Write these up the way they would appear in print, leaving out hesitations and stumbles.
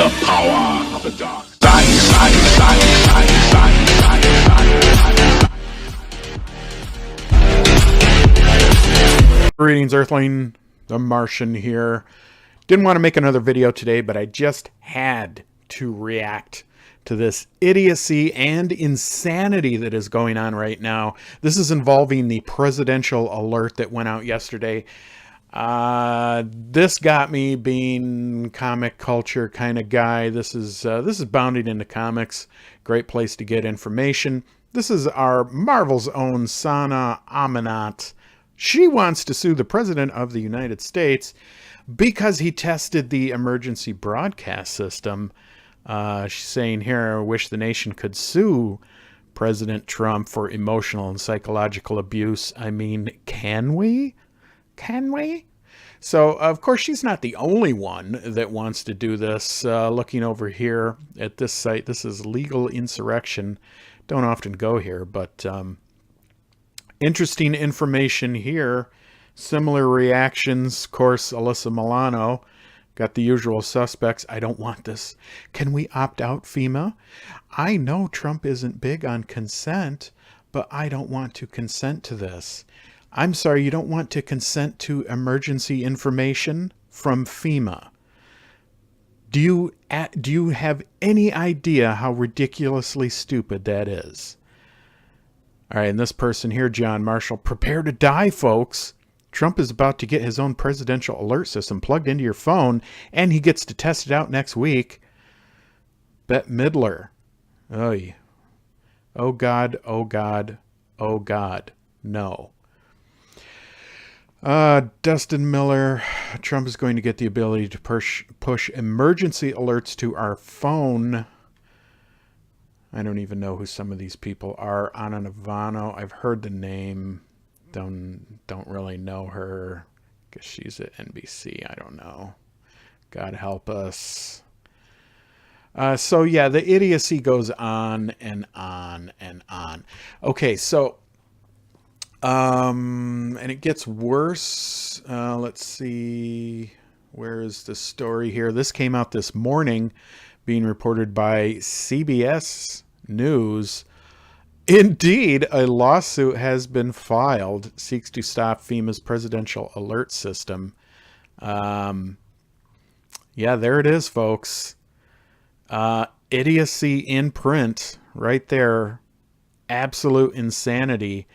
The power of the dark side, side, side, side, side, side, side, side. Greetings, Earthling, the Martian here. Didn't want to make another video today, but I just had to react to this idiocy and insanity that is going on right now. This is involving the presidential alert that went out yesterday. This got me, being comic culture kind of guy. This is bounded into comics. Great place to get information. This is our Marvel's own Sana Amanat. She wants to sue the President of the United States because he tested the emergency broadcast system. She's saying here, I wish the nation could sue President Trump for emotional and psychological abuse. I mean, can we? Can we? So, of course, she's not the only one that wants to do this. Looking over here at this site, this is Legal Insurrection. Don't often go here, but interesting information here. Similar reactions. Of course, Alyssa Milano got the usual suspects. I don't want this. Can we opt out, FEMA? I know Trump isn't big on consent, but I don't want to consent to this. I'm sorry, you don't want to consent to emergency information from FEMA. Do you have any idea how ridiculously stupid that is? All right, and this person here, John Marshall, prepare to die, folks. Trump is about to get his own presidential alert system plugged into your phone, and he gets to test it out next week. Bette Midler. Oy. Oh, God, oh, God, oh, God. No. Dustin Miller. Trump is going to get the ability to push emergency alerts to our phone. I don't even know who some of these people are. Anna Navarro. I've heard the name. Don't really know her. Guess she's at NBC. I don't know. God help us. So yeah, the idiocy goes on and on and on. Okay, so and it gets worse. Let's see. Where is the story here? This came out this morning, being reported by CBS News. Indeed, a lawsuit has been filed, seeks to stop FEMA's presidential alert system. Yeah, there it is, folks. Idiocy in print right there. Absolute insanity.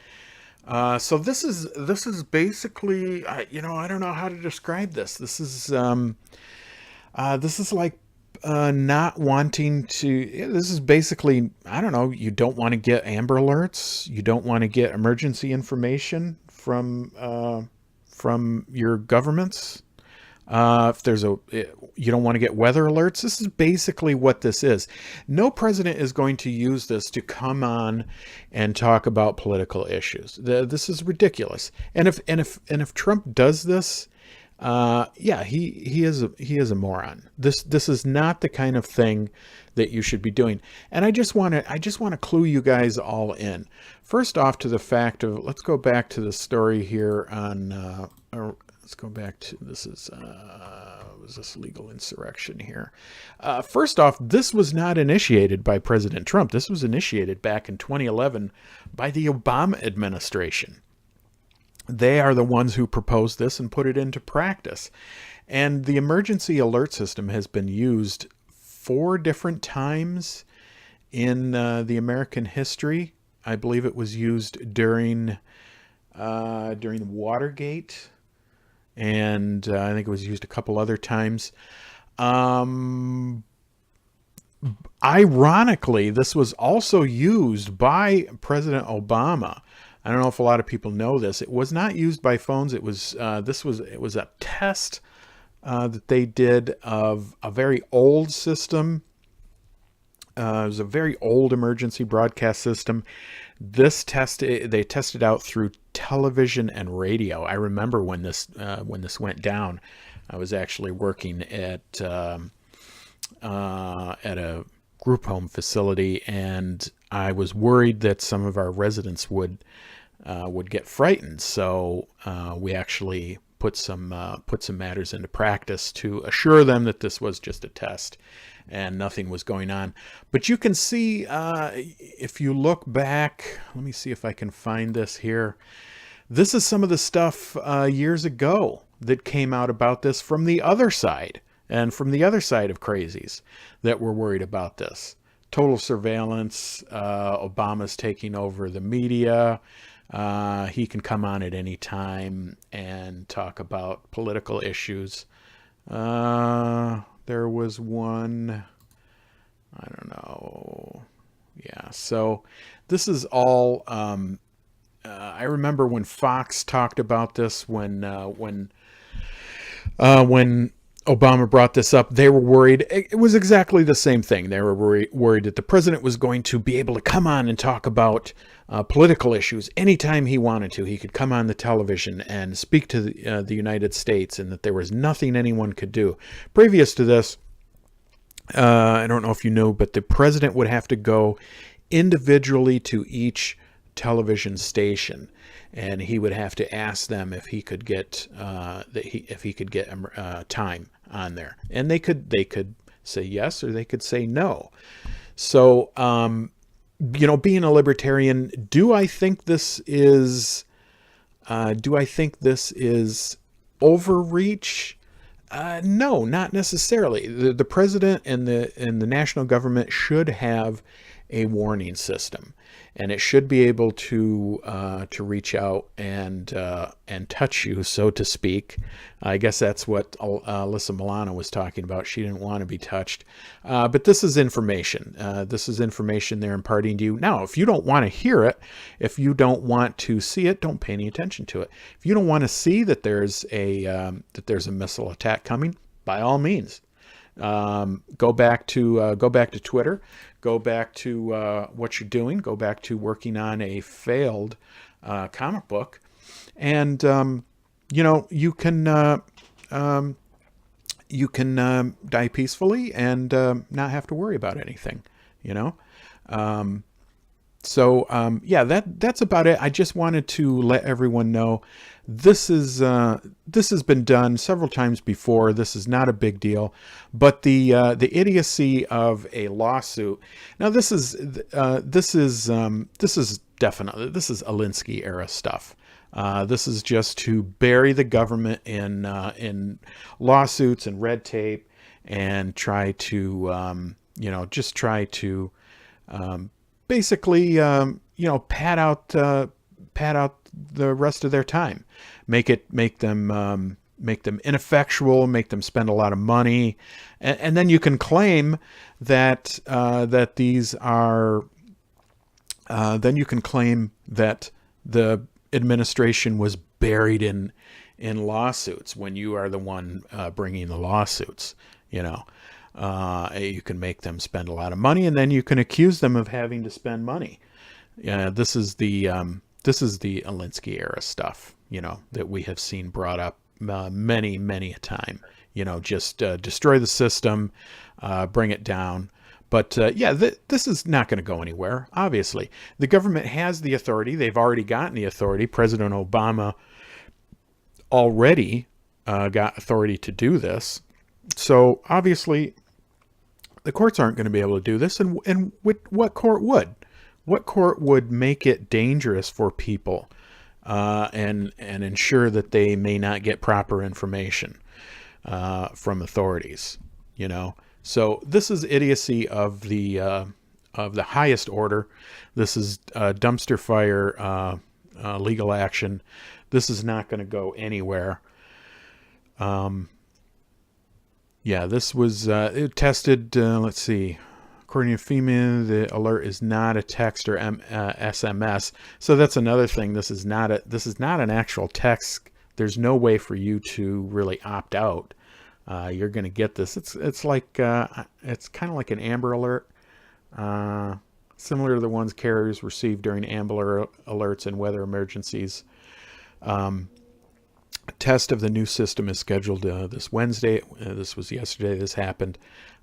So this is basically, you know, I don't know how to describe this. This is like not wanting to. This is basically, I don't know, you don't want to get Amber Alerts, you don't want to get emergency information from your governments. If there's you don't want to get weather alerts. This is basically what this is. No president is going to use this to come on and talk about political issues. This is ridiculous. And if Trump does this, yeah, he is a moron. This is not the kind of thing that you should be doing. And I just want to clue you guys all in. First off, to the fact of, let's go back to the story here on. Let's go back to, this is, was this Legal Insurrection here? First off, this was not initiated by President Trump. This was initiated back in 2011 by the Obama administration. They are the ones who proposed this and put it into practice. And the emergency alert system has been used 4 different times in the American history. I believe it was used during Watergate. And I think it was used a couple other times. Ironically, this was also used by President Obama. I don't know if a lot of people know this. It was not used by phones. It was it was a test that they did of a very old system. It was a very old emergency broadcast system. This test, they tested out through television and radio. I remember when this went down. I was actually working at a group home facility, and I was worried that some of our residents would get frightened. So we actually put some matters into practice to assure them that this was just a test and nothing was going on. But you can see, if you look back, let me see if I can find this here. This is some of the stuff years ago that came out about this from the other side, and from the other side of crazies that were worried about this. Total surveillance, Obama's taking over the media. He can come on at any time and talk about political issues. There was one, I don't know. Yeah, so this is all, I remember when Fox talked about this, when Obama brought this up, they were worried. It was exactly the same thing. They were worried that the president was going to be able to come on and talk about political issues anytime he wanted to. He could come on the television and speak to the United States, and that there was nothing anyone could do. Previous to this, I don't know if you know, but the president would have to go individually to each television station, and he would have to ask them if he could get time on there, and they could say yes or they could say no. So being a libertarian, do I think this is overreach? No, not necessarily. The president and the national government should have a warning system, and it should be able to reach out and touch you, so to speak. I guess that's what Alyssa Milano was talking about. She didn't want to be touched, but this is information. This is information they're imparting to you. Now, if you don't want to hear it, if you don't want to see it, don't pay any attention to it. If you don't want to see that there's a missile attack coming, by all means, go back to Twitter. Go back to what you're doing. Go back to working on a failed comic book, and you can die peacefully and not have to worry about anything. That's about it. I just wanted to let everyone know this has been done several times before. This is not a big deal, but the idiocy of a lawsuit. Now this is definitely Alinsky era stuff. This is just to bury the government in lawsuits and red tape, and try to basically pad out the rest of their time, make them ineffectual, make them spend a lot of money, and then you can claim that the administration was buried in lawsuits when you are the one bringing the lawsuits. You can make them spend a lot of money, and then you can accuse them of having to spend money. This is the Alinsky era stuff, that we have seen brought up many a time. Just destroy the system, bring it down. But this is not going to go anywhere. Obviously, the government has the authority. They've already gotten the authority. President Obama already got authority to do this. So obviously, the courts aren't going to be able to do this. And what court would? What court would make it dangerous for people and ensure that they may not get proper information from authorities? So this is idiocy of the highest order. This is dumpster fire legal action. This is not going to go anywhere. This was it tested. Let's see. According to FEMA, the alert is not a text or SMS. So that's another thing. This is not an actual text. There's no way for you to really opt out. You're going to get this. It's kind of like an Amber Alert, similar to the ones carriers receive during Amber Alerts and weather emergencies. A test of the new system is scheduled this Wednesday. This was yesterday. This happened.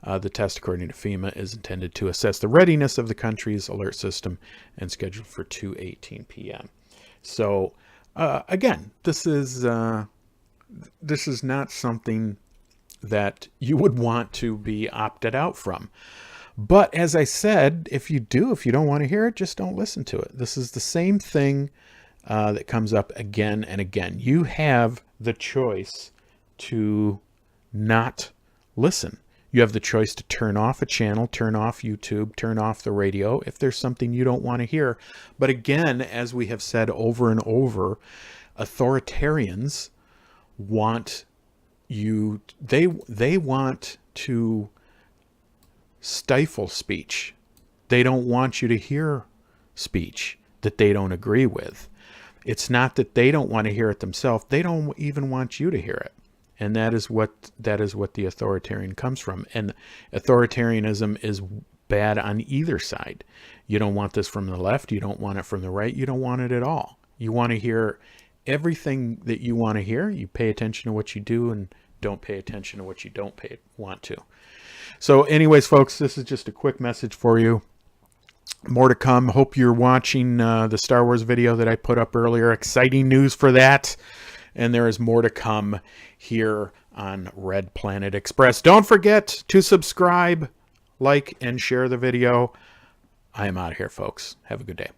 The test, according to FEMA, is intended to assess the readiness of the country's alert system and scheduled for 2:18 p.m. So, again, this is this is not something that you would want to be opted out from. But as I said, if you don't want to hear it, just don't listen to it. This is the same thing that comes up again and again. You have the choice to not listen. You have the choice to turn off a channel, turn off YouTube, turn off the radio if there's something you don't want to hear. But again, as we have said over and over, authoritarians want you, they want to stifle speech. They don't want you to hear speech that they don't agree with. It's not that they don't want to hear it themselves. They don't even want you to hear it. And that is what the authoritarian comes from. And authoritarianism is bad on either side. You don't want this from the left. You don't want it from the right. You don't want it at all. You want to hear everything that you want to hear. You pay attention to what you do and don't pay attention to what you don't want to. So anyways, folks, this is just a quick message for you. More to come. Hope you're watching the Star Wars video that I put up earlier. Exciting news for that. And there is more to come here on Red Planet Express. Don't forget to subscribe, like, and share the video. I am out of here, folks. Have a good day.